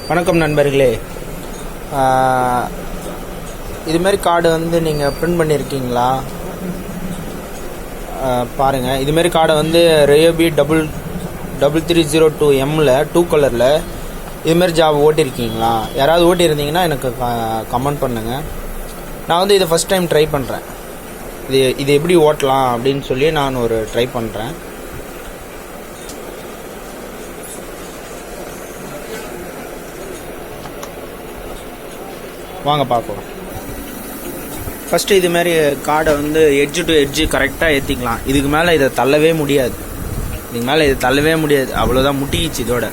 வணக்கம் நண்பர்களே. இதுமாரி கார்டு வந்து நீங்கள் பிரிண்ட் பண்ணியிருக்கீங்களா? பாருங்கள், இதுமாரி கார்டை வந்து ரயோபி 3302M 2 கலரில் இதுமாரி ஜாப் ஓட்டியிருக்கீங்களா? யாராவது ஓட்டியிருந்தீங்கன்னா எனக்கு கமெண்ட் பண்ணுங்கள். நான் வந்து இதை ஃபஸ்ட் டைம் ட்ரை பண்ணுறேன். இது எப்படி ஓட்டலாம் அப்படின்னு சொல்லி நான் ஒரு ட்ரை பண்ணுறேன். வாங்க பார்க்கலாம். ஃபஸ்ட்டு இதுமாரி கார்டை வந்து எட்ஜு டு எட்ஜு கரெக்டாக ஏற்றிக்கலாம். இதுக்கு மேலே இதை தள்ளவே முடியாது. அவ்வளோதான், முட்டிக்கிச்சு இதோட.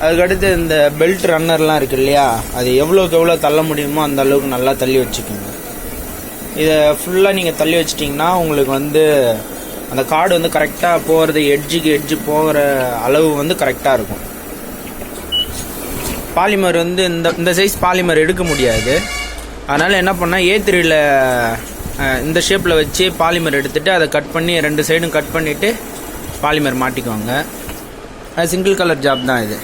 அதுக்கடுத்து இந்த பெல்ட் ரன்னர்லாம் இருக்குது இல்லையா, அது எவ்வளோக்கு எவ்வளோ தள்ள முடியுமோ அந்த அளவுக்கு நல்லா தள்ளி வச்சுக்கோங்க. இதை ஃபுல்லாக நீங்கள் தள்ளி வச்சிட்டிங்கன்னா உங்களுக்கு வந்து அந்த கார்டு வந்து கரெக்டாக போகிறது, எட்ஜுக்கு எட்ஜு போகிற அளவு வந்து கரெக்டாக இருக்கும். பாலிமர் வந்து இந்த சைஸ் பாலிமர் எடுக்க முடியாது. அதனால் என்ன பண்ணால் A3யில் இந்த ஷேப்பில் வச்சு பாலிமர் எடுத்துகிட்டு அதை கட் பண்ணி 2 சைடும் கட் பண்ணிவிட்டு பாலிமர் மாட்டிக்குவாங்க. அது சிங்கிள் கலர் ஜாப் தான். இது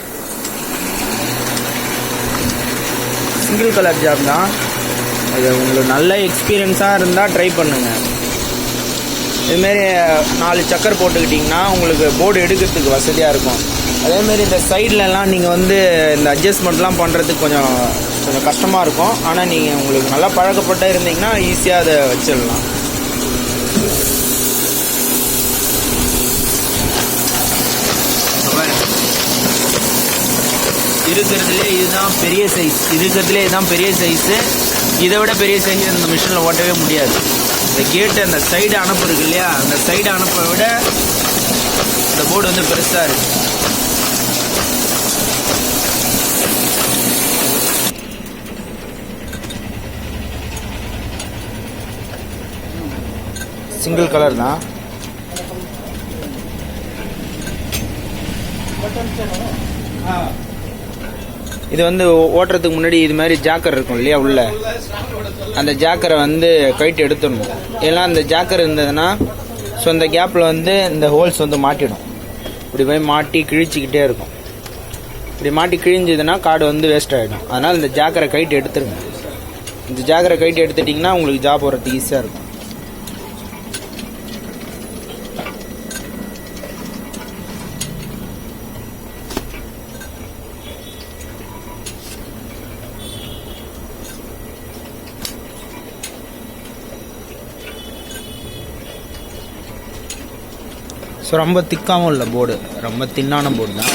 சிங்கிள் கலர் ஜாப் தான். இது உங்களுக்கு நல்ல எக்ஸ்பீரியன்ஸாக இருந்தால் ட்ரை பண்ணுங்கள். இதுமாரி 4 சக்கர் போட்டுக்கிட்டிங்கன்னா உங்களுக்கு போர்டு எடுக்கிறதுக்கு வசதியாக இருக்கும். அதேமாரி இந்த சைட்லலாம் நீங்கள் வந்து இந்த அட்ஜஸ்ட்மெண்ட்லாம் பண்ணுறதுக்கு கொஞ்சம் கஷ்டமாக இருக்கும். ஆனால் நீங்கள் உங்களுக்கு நல்லா பழக்கப்பட்ட இருந்தீங்கன்னா ஈஸியாக அதை வச்சிடலாம். இருக்கிறதுலே இதுதான் பெரிய சைஸு. இதை விட பெரிய சைஸ் இந்த மிஷினில் ஓட்டவே முடியாது. இந்த கேட்டு அந்த சைடு அனுப்பு இருக்கு இல்லையா, அந்த சைடு அனுப்பை விட இந்த போர்டு வந்து பெருசாக இருக்குது. சிங்கிள் கலர் தான். இது வந்து ஓட்டுறதுக்கு முன்னாடி இது மாதிரி ஜாக்கர் இருக்கும் இல்லையா, உள்ள அந்த ஜாக்கரை வந்து கைட்டு எடுத்துடணும். ஏன்னா அந்த ஜாக்கர் இருந்ததுன்னா ஸோ அந்த கேப்பில் வந்து இந்த ஹோல்ஸ் வந்து மாட்டிடும். இப்படி போய் மாட்டி கிழிச்சிக்கிட்டே இருக்கும். இப்படி மாட்டி கிழிஞ்சதுன்னா கார்டு வந்து வேஸ்ட் ஆகிடும். அதனால் இந்த ஜாக்கரை கைட்டு எடுத்துருங்க. இந்த ஜாக்கரை கைட்டு எடுத்துட்டிங்கன்னா உங்களுக்கு ஜாப் போகிறதுக்கு ஈஸியாக இருக்கும். ஸோ ரொம்ப திக்காகவும் இல்லை போர்டு, ரொம்ப தின்னான போர்டு தான்.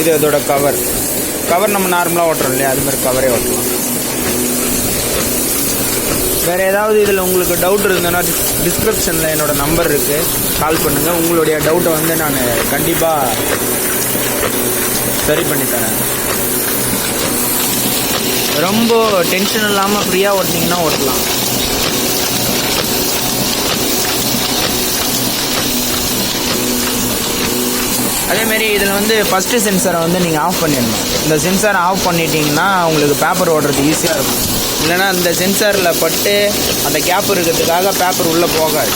இது அதோட கவர் நம்ம நார்மலாக ஓட்டுறோம் இல்லையா, அது மாதிரி கவரே ஓட்டலாம். வேறு ஏதாவது இதில் உங்களுக்கு டவுட் இருந்ததுன்னா டிஸ்கிரிப்ஷனில் என்னோட நம்பர் இருக்குது, கால் பண்ணுங்கள். உங்களுடைய டவுட்டை வந்து நான் கண்டிப்பாக சரி பண்ணித்தரேன். ரொம்ப டென்ஷன் இல்லாமல் ஃப்ரீயாக ஓட்டினீங்கன்னா ஓட்டலாம். அதேமாரி இதில் வந்து ஃபஸ்ட்டு சென்சாரை வந்து நீங்கள் ஆஃப் பண்ணிடணும். இந்த சென்சாரை ஆஃப் பண்ணிட்டீங்கன்னா உங்களுக்கு பேப்பர் ஓடுறது ஈஸியாக இருக்கும். இல்லைனா இந்த சென்சாரில் பட்டு அந்த கேப் இருக்கிறதுக்காக பேப்பர் உள்ளே போகாது.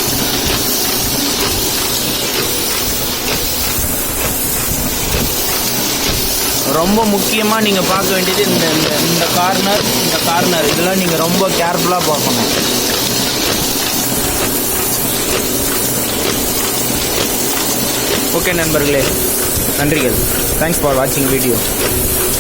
ரொம்ப முக்கியமாக நீங்கள் பார்க்க வேண்டியது இந்த கார்னர் இதெல்லாம் நீங்கள் ரொம்ப கேர்ஃபுல்லாக பார்க்கணும். ஓகே நண்பர்களே, நன்றிகள். தேங்க்ஸ் ஃபார் வாட்சிங் வீடியோ.